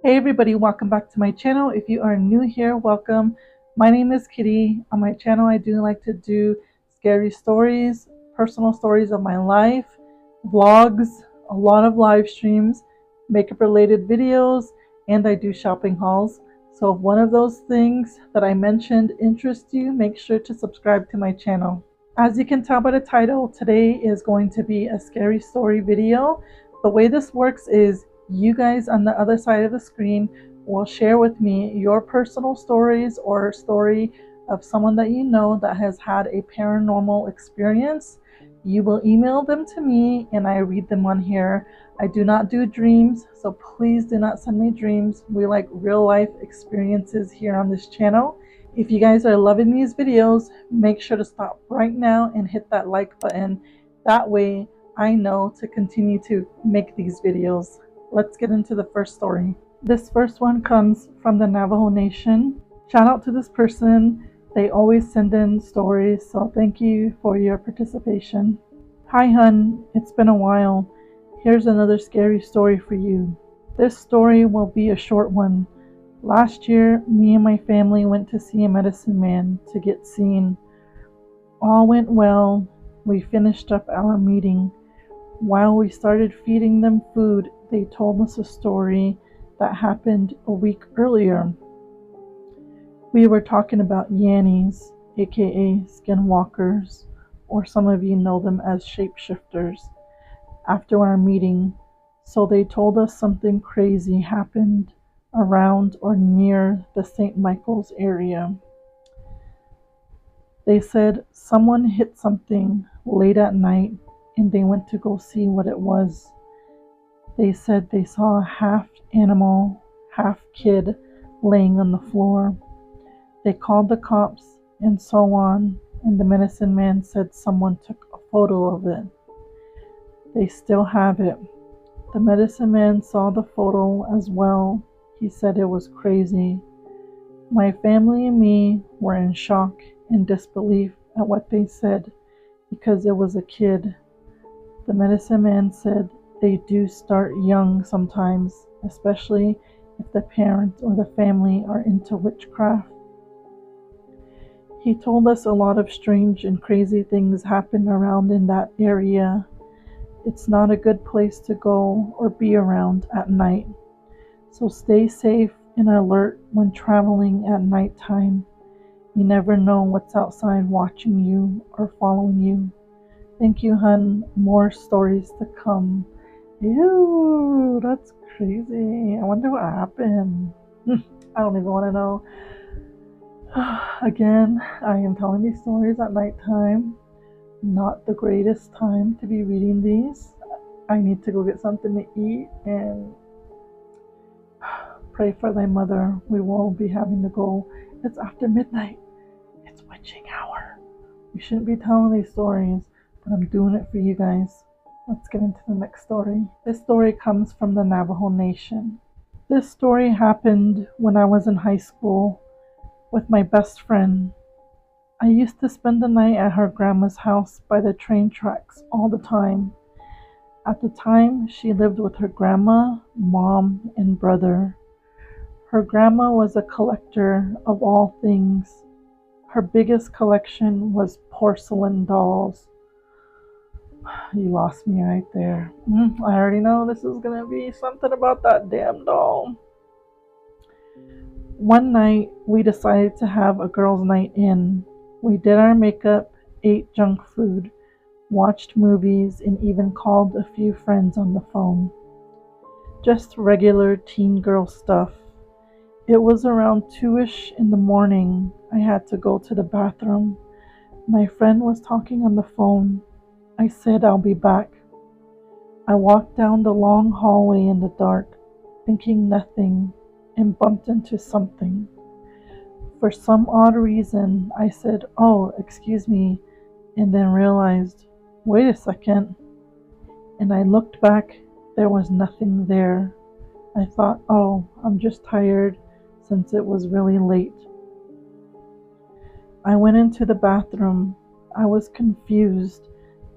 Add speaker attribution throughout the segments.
Speaker 1: Hey everybody, welcome back to my channel. If you are new here, welcome. My name is Kitty. On my channel I do like to do scary stories, personal stories of my life, vlogs, a lot of live streams, makeup related videos, and I do shopping hauls. So if one of those things that I mentioned interests you, make sure to subscribe to my channel. As you can tell by the title, today is going to be a scary story video. The way this works is you guys on the other side of the screen will share with me your personal stories or a story of someone that you know that has had a paranormal experience. You will email them to me and I read them on here. I do not do dreams, so please do not send me dreams. We like real life experiences here on this channel. If you guys are loving these videos, make sure to stop right now and hit that like button. That way I know to continue to make these videos. Let's get into the first story. This first one comes from the Navajo Nation. Shout out to this person. They always send in stories, so thank you for your participation. Hi hun, it's been a while. Here's another scary story for you. This story will be a short one. Last year, me and my family went to see a medicine man to get seen. All went well. We finished up our meeting. While we started feeding them food, they told us a story that happened a week earlier. We were talking about Yannies, aka skinwalkers, or some of you know them as shapeshifters, after our meeting. So they told us something crazy happened around or near the St. Michael's area. They said someone hit something late at night and they went to go see what it was. They said they saw a half animal, half kid laying on the floor. They called the cops and so on, and the medicine man said someone took a photo of it. They still have it. The medicine man saw the photo as well. He said it was crazy. My family and me were in shock and disbelief at what they said because it was a kid. The medicine man said they do start young sometimes, especially if the parents or the family are into witchcraft. He told us a lot of strange and crazy things happen around in that area. It's not a good place to go or be around at night. So stay safe and alert when traveling at nighttime. You never know what's outside watching you or following you. Thank you, hun. More stories to come. Ew, that's crazy. I wonder what happened. I don't even want to know. Again, I am telling these stories at nighttime. Not the greatest time to be reading these. I need to go get something to eat and pray for thy mother. We won't be having to go. It's after midnight. It's witching hour. We shouldn't be telling these stories, but I'm doing it for you guys. Let's get into the next story. This story comes from the Navajo Nation. This story happened when I was in high school with my best friend. I used to spend the night at her grandma's house by the train tracks all the time. At the time, she lived with her grandma, mom, and brother. Her grandma was a collector of all things. Her biggest collection was porcelain dolls. You lost me right there. I already know this is gonna be something about that damn doll. One night, we decided to have a girls' night in. We did our makeup, ate junk food, watched movies, and even called a few friends on the phone. Just regular teen girl stuff. It was around 2ish in the morning. I had to go to the bathroom. My friend was talking on the phone. I said I'll be back. I walked down the long hallway in the dark, thinking nothing, and bumped into something. For some odd reason, I said, "Oh, excuse me," and then realized, wait a second. And I looked back. There was nothing there. I thought, oh, I'm just tired since it was really late. I went into the bathroom. I was confused,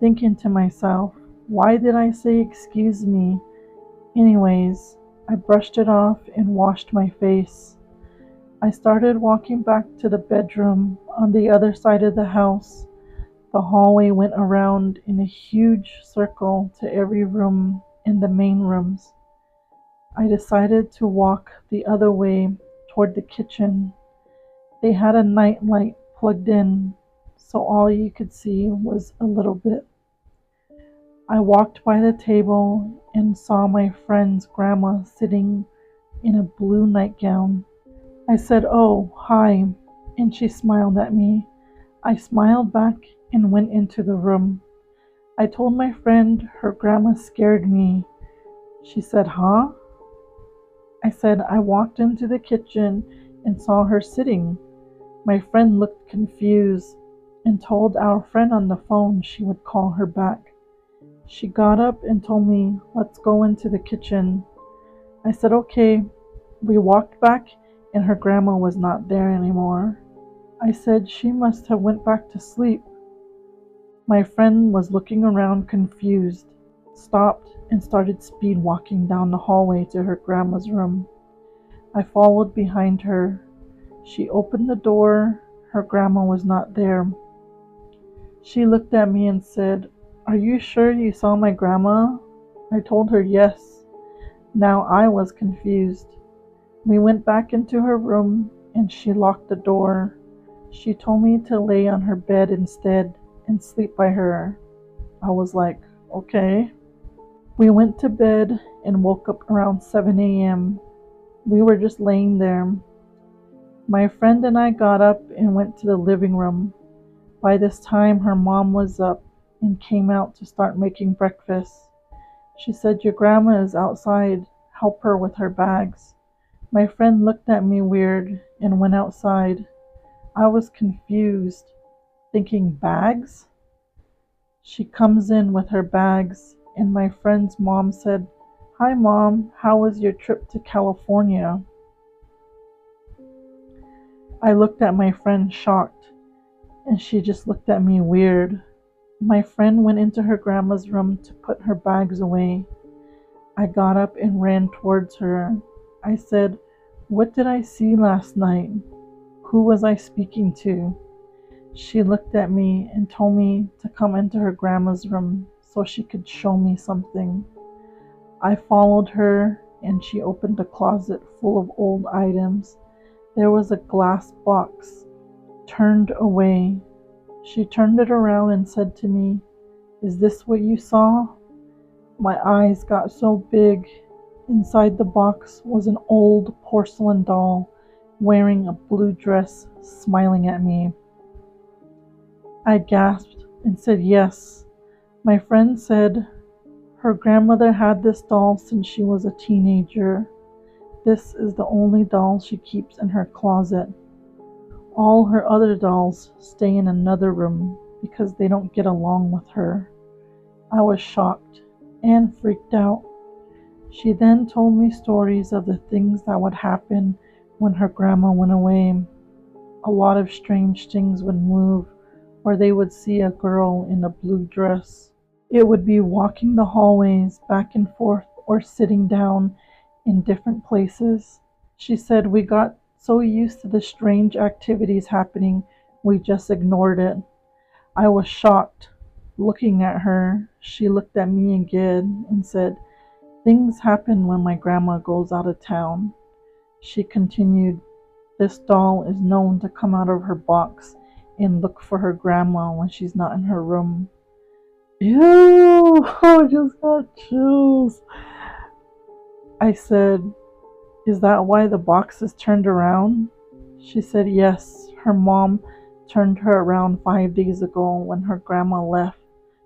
Speaker 1: thinking to myself, why did I say excuse me? Anyways, I brushed it off and washed my face. I started walking back to the bedroom on the other side of the house. The hallway went around in a huge circle to every room in the main rooms. I decided to walk the other way toward the kitchen. They had a night light plugged in, so all you could see was a little bit. I walked by the table and saw my friend's grandma sitting in a blue nightgown. I said, "Oh, hi," and she smiled at me. I smiled back and went into the room. I told my friend her grandma scared me. She said, "Huh?" I said, "I walked into the kitchen and saw her sitting." My friend looked confused and told our friend on the phone she would call her back. She got up and told me, "Let's go into the kitchen." I said, "Okay." We walked back and her grandma was not there anymore. I said she must have went back to sleep. My friend was looking around confused, stopped and started speed walking down the hallway to her grandma's room. I followed behind her. She opened the door. Her grandma was not there. She looked at me and said, "Are you sure you saw my grandma?" I told her yes. Now I was confused. We went back into her room and she locked the door. She told me to lay on her bed instead and sleep by her. I was like, okay. We went to bed and woke up around 7 a.m. We were just laying there. My friend and I got up and went to the living room. By this time, her mom was up and came out to start making breakfast. She said, "Your grandma is outside. Help her with her bags." My friend looked at me weird and went outside. I was confused, thinking, bags? She comes in with her bags, and my friend's mom said, "Hi, Mom. How was your trip to California?" I looked at my friend shocked, and she just looked at me weird. My friend went into her grandma's room to put her bags away. I got up and ran towards her. I said, "What did I see last night? Who was I speaking to?" She looked at me and told me to come into her grandma's room so she could show me something. I followed her and she opened a closet full of old items. There was a glass box turned away. She turned it around and said to me, "Is this what you saw?" My eyes got so big. Inside the box was an old porcelain doll wearing a blue dress, smiling at me. I gasped and said yes. My friend said her grandmother had this doll since she was a teenager. This is the only doll she keeps in her closet. All her other dolls stay in another room because they don't get along with her. I was shocked and freaked out. She then told me stories of the things that would happen when her grandma went away. A lot of strange things would move, or they would see a girl in a blue dress. It would be walking the hallways back and forth or sitting down in different places. She said we got so used to the strange activities happening, we just ignored it. I was shocked. Looking at her, she looked at me again and said, "Things happen when my grandma goes out of town." She continued, "This doll is known to come out of her box and look for her grandma when she's not in her room." Ew, I just got chills. I said, "Is that why the box is turned around?" She said yes, her mom turned her around 5 days ago when her grandma left,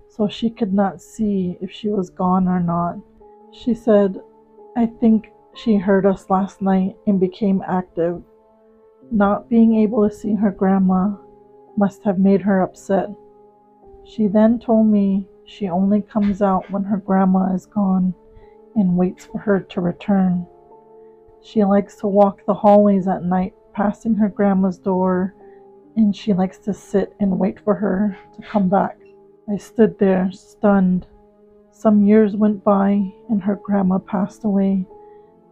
Speaker 1: so she could not see if she was gone or not. She said, "I think she heard us last night and became active. Not being able to see her grandma must have made her upset." She then told me she only comes out when her grandma is gone and waits for her to return. She likes to walk the hallways at night, passing her grandma's door, and she likes to sit and wait for her to come back. I stood there, stunned. Some years went by and her grandma passed away.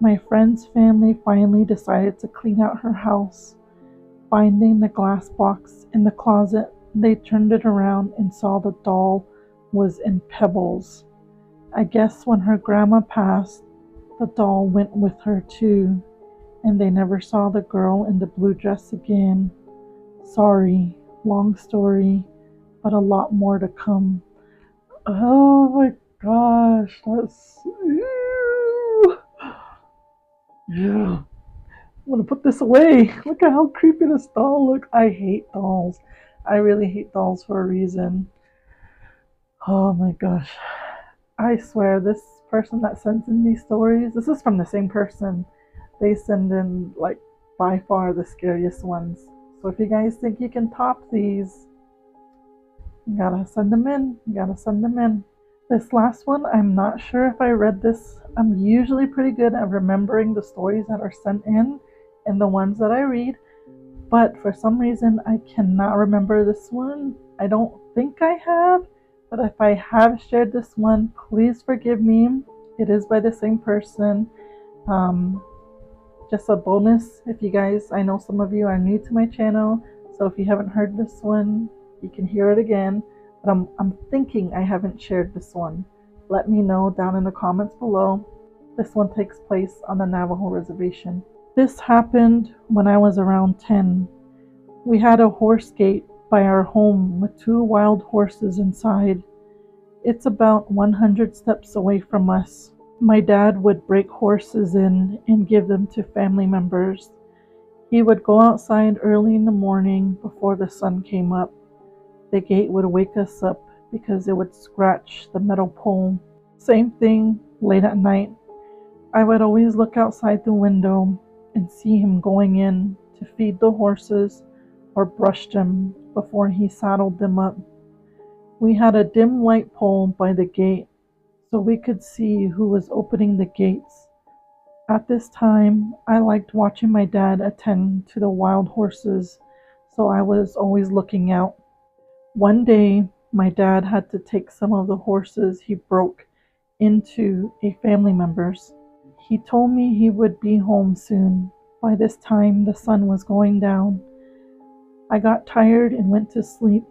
Speaker 1: My friend's family finally decided to clean out her house. Finding the glass box in the closet, they turned it around and saw the doll was in pebbles. I guess when her grandma passed, the doll went with her too, and they never saw the girl in the blue dress again. Sorry, long story, but a lot more to come. Oh my gosh, that's... Yeah. I'm gonna put this away. Look at how creepy this doll looks. I hate dolls. I really hate dolls for a reason. Oh my gosh. I swear, this person that sends in these stories, this is from the same person. They send in, like, by far the scariest ones. So if you guys think you can top these, you gotta send them in. You gotta send them in. This last one, I'm not sure if I read this. I'm usually pretty good at remembering the stories that are sent in and the ones that I read, but for some reason I cannot remember this one. I don't think I have, but if I have shared this one, please forgive me. It is by the same person. Just a bonus, if you guys, I know some of you are new to my channel, so if you haven't heard this one, you can hear it again. But I'm thinking I haven't shared this one. Let me know down in the comments below. This one takes place on the Navajo reservation. This happened when I was around 10. We had a horse gate by our home with 2 wild horses inside. It's about 100 steps away from us. My dad would break horses in and give them to family members. He would go outside early in the morning before the sun came up. The gate would wake us up because it would scratch the metal pole. Same thing late at night. I would always look outside the window and see him going in to feed the horses or brush them before he saddled them up. We had a dim light pole by the gate, so we could see who was opening the gates. At this time, I liked watching my dad attend to the wild horses, so I was always looking out. One day, my dad had to take some of the horses he broke into a family member's. He told me he would be home soon. By this time, the sun was going down. I got tired and went to sleep.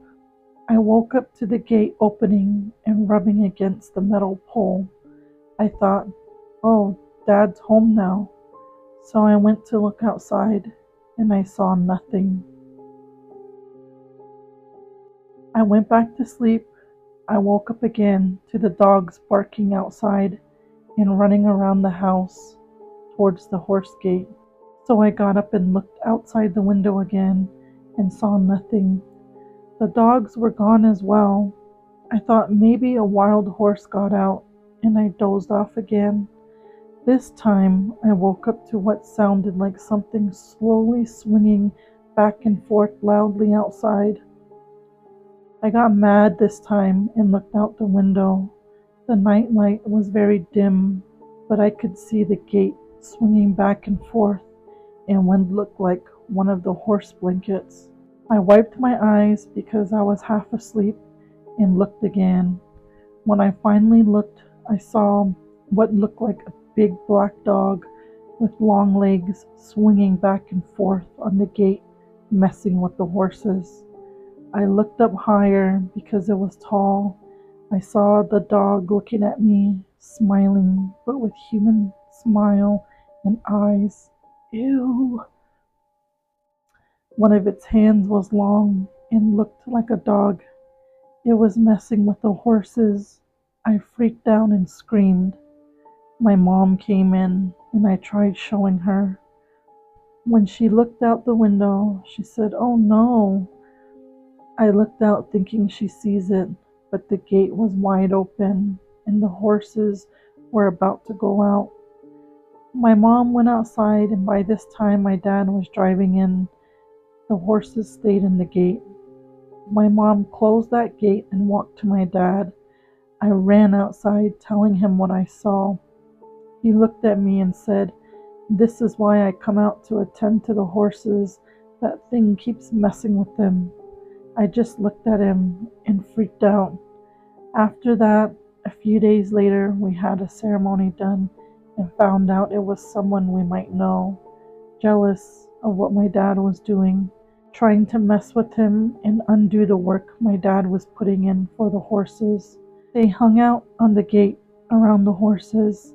Speaker 1: I woke up to the gate opening and rubbing against the metal pole. I thought, oh, Dad's home now. So I went to look outside and I saw nothing. I went back to sleep. I woke up again to the dogs barking outside and running around the house towards the horse gate. So I got up and looked outside the window again and saw nothing. The dogs were gone as well. I thought maybe a wild horse got out and I dozed off again. This time I woke up to what sounded like something slowly swinging back and forth loudly outside. I got mad this time and looked out the window. The night light was very dim, but I could see the gate swinging back and forth and what looked like one of the horse blankets. I wiped my eyes because I was half asleep and looked again. When I finally looked, I saw what looked like a big black dog with long legs swinging back and forth on the gate, messing with the horses. I looked up higher because it was tall. I saw the dog looking at me, smiling, but with human smile and eyes. Ew. One of its hands was long and looked like a dog. It was messing with the horses. I freaked out and screamed. My mom came in and I tried showing her. When she looked out the window, she said, "Oh no." I looked out thinking she sees it, but the gate was wide open and the horses were about to go out. My mom went outside and by this time my dad was driving in. The horses stayed in the gate. My mom closed that gate and walked to my dad. I ran outside telling him what I saw. He looked at me and said, "This is why I come out to attend to the horses. That thing keeps messing with them." I just looked at him and freaked out. After that, a few days later, we had a ceremony done and found out it was someone we might know, jealous of what my dad was doing, trying to mess with him and undo the work my dad was putting in for the horses. They hung out on the gate around the horses.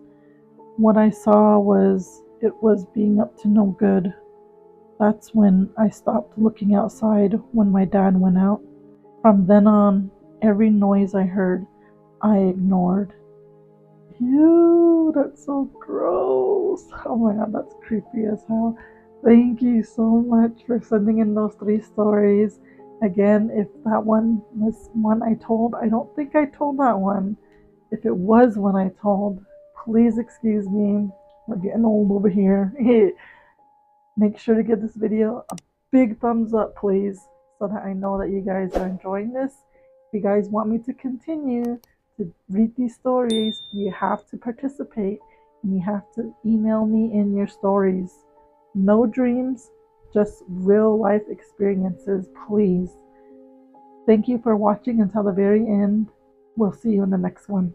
Speaker 1: What I saw was it was being up to no good. That's when I stopped looking outside when my dad went out. From then on, every noise I heard, I ignored. Ew, that's so gross. Oh my god, that's creepy as hell. Thank you so much for sending in those 3 stories. Again, if that one was one I told, I don't think I told that one. If it was one I told, please excuse me. We're getting old over here. Make sure to give this video a big thumbs up, please, so that I know that you guys are enjoying this. If you guys want me to continue to read these stories, you have to participate and you have to email me in your stories. No dreams, just real life experiences, please. Thank you for watching until the very end. We'll see you in the next one.